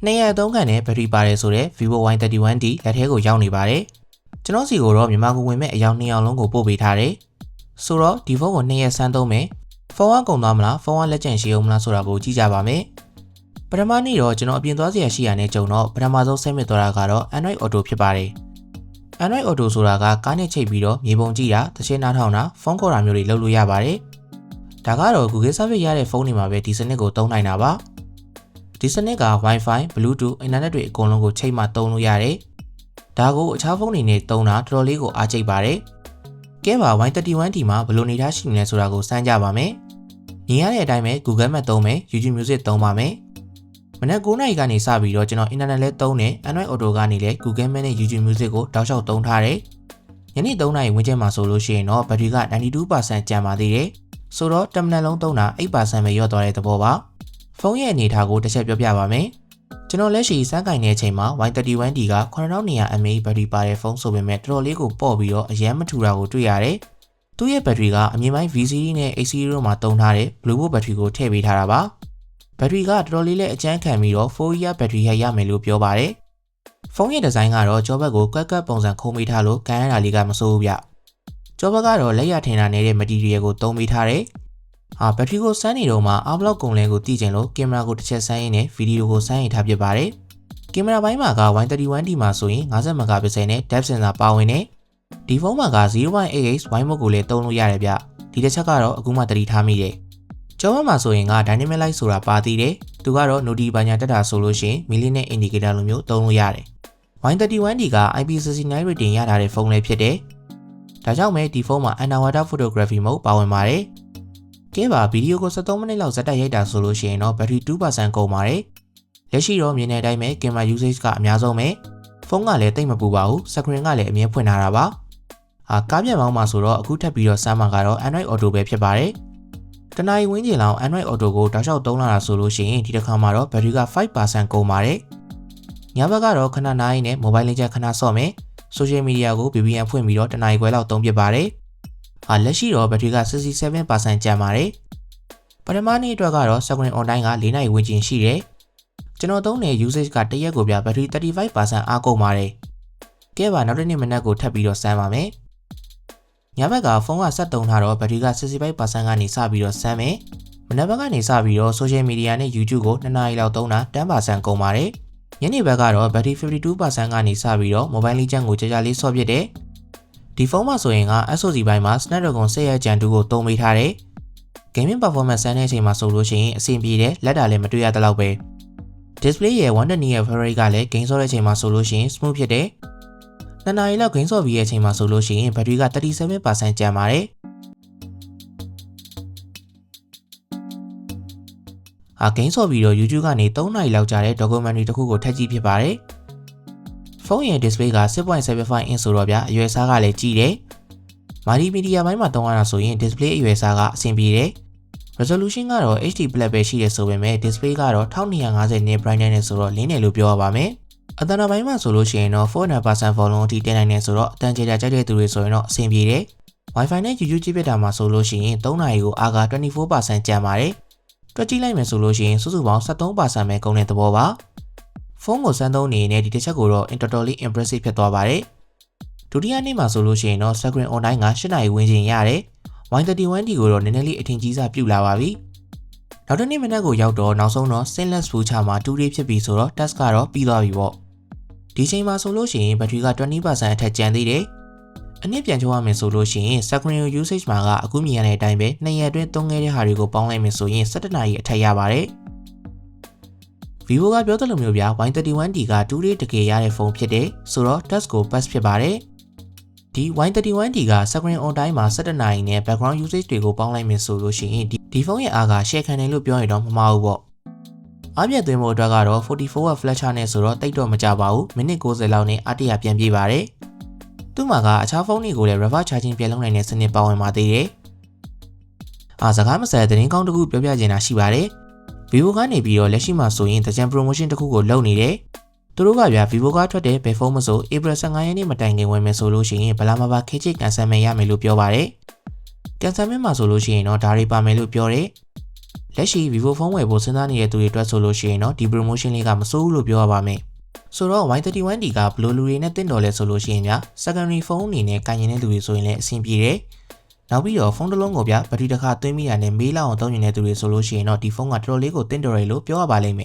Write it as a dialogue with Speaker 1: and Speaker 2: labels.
Speaker 1: 203ခန့်နဲ့ဘက်ထရီပါတယ်ဆိုတဲ့ Vivo Y31D လက်ထဲကိုရောက်နေပါတယ်ကျွန်တော်စီကိုတော့မြန်မာကိုဝင်မဲ့အယောင်2ယောက်လုံးကိုပို့ပေးထားတယ်ဆိုတော့ဒီဖုန်းကို2ရက်စမ်းသုံးမယ်ဖုန်းကကုန်သွားမလားဖုန်းကလက်ကျန်ရှိအောင်မလားဆိုတာကိုကြည့်ကြပါမယ်ပထမနေ့တော့ကျွန်တော်အပြင်သွားစရာရှိရတဲ့ကြုံတော့ပထမဆုံးဆင်းမြစ်သွားတာကတော့ Android Auto ဖြစ်ပါတယ် Android Auto ဆိုတာကကားနဲ့ချိတ်ပြီးတော့မြေပုံကြည့်တာသချင်းနားထောင်တာဖုန်းခေါ်တာမျိုးတွေလုပ်လို့ရပါတယ်ဒါကတော့ Google Service ရတဲ့ဖုန်းတွေမှာပဲဒီစနစ်ကိုသုံးနိုင်တာပါဒီစနစ်က Wi-Fi, Bluetooth, Internet တွေအကုန်လုံးကိုချိတ်မှသုံးလို့ရတယ်ဒါကိုအခြားဖုန်းတွေနဲ့သုံးတာတော်တော်လေးကိုအားကျိတ်ပါတယ်ကဲပါ Y31D မှာဘယ်လိုနေထားရှိနေလဲဆိုတာကိုစမ်းကြပါမယ်မြင်ရတဲ့အတိုင်းပဲ Google Map သုံးမယ် YouTube Music သုံးပါမယ်မနက်9:00 နာရီကနေစပြီးတော့ကျွန်တော် Internet လဲသုံးတယ် Android Auto ကနေလဲ Google Map နဲ့ YouTube Music ကိုတောက်လျှောက်သုံးထားတယ်ညနေ3:00 နာရီဝန်းကျင်မှာဆိုလို့ရှိရင်တော့ဘက်ထရီက 92% ကျန်ပါသေးတယ်ဆိုတော့10 မိနစ်လုံးသုံးတာ 8% ပဲရော့သွားတဲ့သဘောပါဖုန်းရဲ့အနေအထားကိုတစ်ချက်ပြောပြပါမယ်ကျွန်တော်လက်ရှိစမ်းကင်တဲ့အချိန်မှာ Y31D က 9200 mAh ဘက်ထရီပါတဲ့ဖုန်းဆိုပေမဲ့တော်တော်လေးကိုပေါ့ပြီးတော့အရန်မထူတာကိုတွေ့ရတယ်သူ့ရဲ့ဘက်ထရီကအမြင့်ပိုင်း V series နဲ့ A series တို့မှာသုံးထားတဲ့ Bluetooth ဘက်ထရီကိုထည့်ပေးထားတာပါဘက်ထရီကတော်တော်လေးလည်းအကျန်းခံပြီးတော့ 4year ဘက်ထရီရမယ်လို့ပြောပါတယ်ဖုန်းရဲ့ဒီဇိုင်းကတော့ကြောဘက်ကိုကွက်ကက်ပုံစံခုံးပေးထားလို့ကန်ရတာလေးကမစိုးဘူးဗျကြောဘက်ကတော့လက်ရထင်တာနေတဲ့ material ကိုသုံးပေးထားတယ်ဘက်ထရီကိုစမ်းနေတော့မှအားဘလောက်ကုန်လဲကိုသိချင်လို့ကင်မရာကိုတစ်ချက်စမ်းရင်းနဲ့ဗီဒီယိုကိုစမ်းရင်ထားဖြစ်ပါတယ်ကင်မရာပိုင်းမှာက Y31D မှာဆိုရင်50 megapixel နဲ့ depth sensor ပါဝင်တယ်ဒီဖုန်းမှာက 0.8x wide mode ကိုလည်းသုံးလို့ရတယ်ဗျဒီတစ်ချက်ကတော့အခုမှသတိထားမိတယ်ကျောဘက်မှာဆိုရင်က dynamic light ဆိုတာပါသေးတယ်သူကတော့ noti ဘာညာတက်တာဆိုလို့ရှိရင် millinet indicator လိုမျိုးသုံးလို့ရတယ် Y31D က IP69 rating ရထားတဲ့ဖုန်းလေးဖြစ်တယ်ဒါကြောင့်ပဲဒီဖုန်းမှာ underwater photography mode ပါဝင်ပါတယ်ကဲပါဗီဒီယိုကို73မိနစ်လောက်ဇက်တိုက်ရိုက်တာဆိုလို့ရှိရင်တော့ဘက်ထရီ 2% ကုန်ပါတယ်လက်ရှိတော့မြင်တဲ့အတိုင်းပဲကင်မရာ usage ကအများဆုံးပဲဖုန်းကလည်းတိတ်မပူပါဘူး screen ကလည်းအမြဲဖွင့်ထားတာပါကားပြန်မောင်းမှာဆိုတော့အခုထပ်ပြီးတော့စမ်းမှာကတော့ Android Auto ပဲဖြစ်ပါတယ်တနားရီဝန်းကျင်လောက် Android Auto ကိုတောက်လျှောက်သုံးလာတာဆိုလို့ရှိရင်ဒီတစ်ခါမှာတော့ဘက်ထရီက 5% ကုန်ပါတယ်ညဘက်ကတော့ခဏနားရီနဲ့ mobile လေးချက်ခဏဆော့မယ် social media ကို VPN ဖွင့်ပြီးတော့တနားရီခွဲလောက်သုံးပြပါတယ်လက်ရှိတော့ဘက်ထရီက 67% ကျန်ပါတယ်ပထမနေ့အတွက်ကတော့ screen online က4 နာရီဝန်းကျင်ရှိတယ်ကျွန်တော်သုံးတဲ့ usage ကတစ်ရက်ကိုပြဘက်ထရီ 35% အားကုန်ပါတယ်ကဲပါနောက်တစ်နေ့မနက်ကိုထပ်ပြီးတော့စမ်းပါမယ်ညဘက်ကဖုန်းကဆက်သုံးထားတော့ဘက်ထရီက 65% ကနေစပြီးတော့စမ်းမယ်မနက်ဘက်ကနေစပြီးတော့ social media နဲ့ YouTube ကို2နာရီလောက်သုံးတာ 10% ကုန်ပါတယ်ညနေဘက်ကတော့ဘက်ထရီ 52% ကနေစပြီးတော့ mobile legend ကိုကြာကြာလေးဆော့ပစ်တယ်ဒီဖုန်းမှာဆိုရင်က SoC ဘိုင်းမှာ Snapdragon 10 Gen 2ကိုသုံးပေးထားတယ် Gaming performance စမ်းတဲ့အချိန်မှာဆိုလို့ရှိရင်အဆင်ပြေတယ်လက်တာလည်းမတွေ့ရတဲ့လောက်ပဲ Display ရဲ့ 120 Hz refresh rate ကလည်း game ဆော့တဲ့အချိန်မှာဆိုလို့ရှိရင် smooth ဖြစ်တယ်2 နာရီလောက် game ဆော့ပြီးတဲ့အချိန်မှာဆိုလို့ရှိရင်ဘက်ထရီက 37% ကျန်ပါတယ်game ဆော့ပြီးတော့ YouTube ကနေ3 နာရီလောက်ကြာတဲ့ documentary တစ်ခုကိုထပ်ကြည့်ဖြစ်ပါတယ်ဖုန်းရဲ့ display က 6.75 inch ဆိုတော့ဗျအရွယ်အစားကလည်းကြီးတယ်။ multimedia ဘိုင်းမှာသုံးရတာဆိုရင် display အရွယ်အစားကအဆင်ပြေတယ်။ resolution ကတော့ HD Plus ပဲရှိတယ်ဆိုပေမဲ့ display ကတော့ 1250 nit brightness နဲ့ဆိုတော့လင်းတယ်လို့ပြောရပါမယ်။အသံဘိုင်းမှာဆိုလို့ရှိရင်တော့ 400% volume အထိတင်နိုင်တယ်ဆိုတော့အတန်ကြေတာကြိုက်တဲ့သူတွေဆိုရင်တော့အဆင်ပြေတယ်။ Wi-Fi နဲ့ YouTube ကြည့်ပြတာမှာဆိုလို့ရှိရင်3 နာရီကိုအားက 24% ကျန်ပါတယ်။တွက်ကြည့်လိုက်မယ်ဆိုလို့ရှိရင်စုစုပေါင်း 73% ပဲကုန်တဲ့သဘောပါ။ဖုန်းကိုစမ်းသုံးနေနေဒီတစ်ချက်ကိုတော့ totally impressive ဖြစ်သွားပါတယ်။ဒုတိယနေ့မှာဆိုလို့ရှိရင်တော့ screen online က8 နာရီဝန်းကျင်ရတယ်။ Y31D ကိုတော့နည်းနည်းလေးအထင်ကြီးစားပြုလာပါပြီ။နောက်တစ်နေ့မနက်ကိုရောက်တော့နောက်ဆုံးတော့ stainless future မှာ2 day ဖြစ်ပြီဆိုတော့ test ကတော့ပြီးသွားပြီပေါ့။ဒီချိန်မှာဆိုလို့ရှိရင်ဘက်ထရီက 20% အထက်ကျန်သေးတယ်။အနည်းပြန်ချိုးရမယ်ဆိုလို့ရှိရင် screen usage မှာကအခုမြင်ရတဲ့အတိုင်းပဲ2ရက်အတွင်းသုံးခဲ့တဲ့ဟာတွေကိုပေါင်းလိုက်မယ်ဆိုရင်17 နာရီအထက်ရပါတယ်။ Vivo ကပြောသလိုမျိုးဗျာ Y31D က2 day တကယ်ရတဲ့ဖုန်းဖြစ်တယ်ဆိုတော့ test ကို pass ဖြစ်ပါတယ်ဒီ Y31D က screen on time မှာ17 နာရီနဲ့ background usage တွေကိုပေါင်းလိုက်မယ်ဆိုလို့ရှိရင်ဒီဖုန်းရဲ့အားက share ခံတယ်လို့ပြောရင်တော့မမှားဘူးပေါ့အားပြည့်သွင်းဖို့အတွက်ကတော့ 44W flash charge နဲ့ဆိုတော့တိတ်တော့မကြပါဘူးမိနစ်60လောက်နဲ့အားတရပြန်ပြေးပါတယ်သူ့မှာကအခြားဖုန်းတွေကိုလည်း reverse charging ပြန်လုပ်နိုင်တဲ့စနစ်ပါဝင်ပါသေးတယ်စကားမစဲသတင်းကောင်းတစ်ခုပြောပြချင်တာရှိပါတယ် Vivo ကနေပြီးတော့လက်ရှိမှာဆိုရင်တကြံ promotion တစ်ခုကိုလုပ်နေတယ်သူတို့ကဗျာ Vivo ကထွက်တဲ့ဘယ်ဖုန်းမဆို April 15 ရက်နေ့မတိုင်ခင်ဝင်မယ်ဆိုလို့ရှိရင်ဘလာမဘာခေချစ်ကန်ဆယ်မယ်ရမယ်လို့ပြောပါတယ်ကန်ဆယ်မယ်မှာဆိုလို့ရှိရင်တော့ဒါတွေပါမယ်လို့ပြောတယ် လက်ရှိ Vivo ဖုန်းဝယ်ဖို့စဉ်းစားနေတဲ့သူတွေအတွက်ဆိုလို့ရှိရင်တော့ဒီ promotion လေးကမစိုးဘူးလို့ပြောရပါမယ်ဆိုတော့ Y31D ကဘယ်လိုလူတွေနဲ့တင်တော်လဲဆိုလို့ရှိရင်ညာ secondary ဖုန်းအနေနဲ့ကိုင်ရင်တဲ့သူတွေဆိုရင်လည်းအဆင်ပြေတယ်နောက်ပြီးတော့ဖုန်းတစ်လုံးကိုဘက်ထရီတစ်ခါသွင်းမိတာနဲ့မေးလောက်အောင်သုံးနေတဲ့သူတွေဆိုလို့ရှိရင်တော့ဒီဖုန်းကတော်တော်လေးကိုတင်တော်ရလို့ပြောရပါလိမ့်မယ်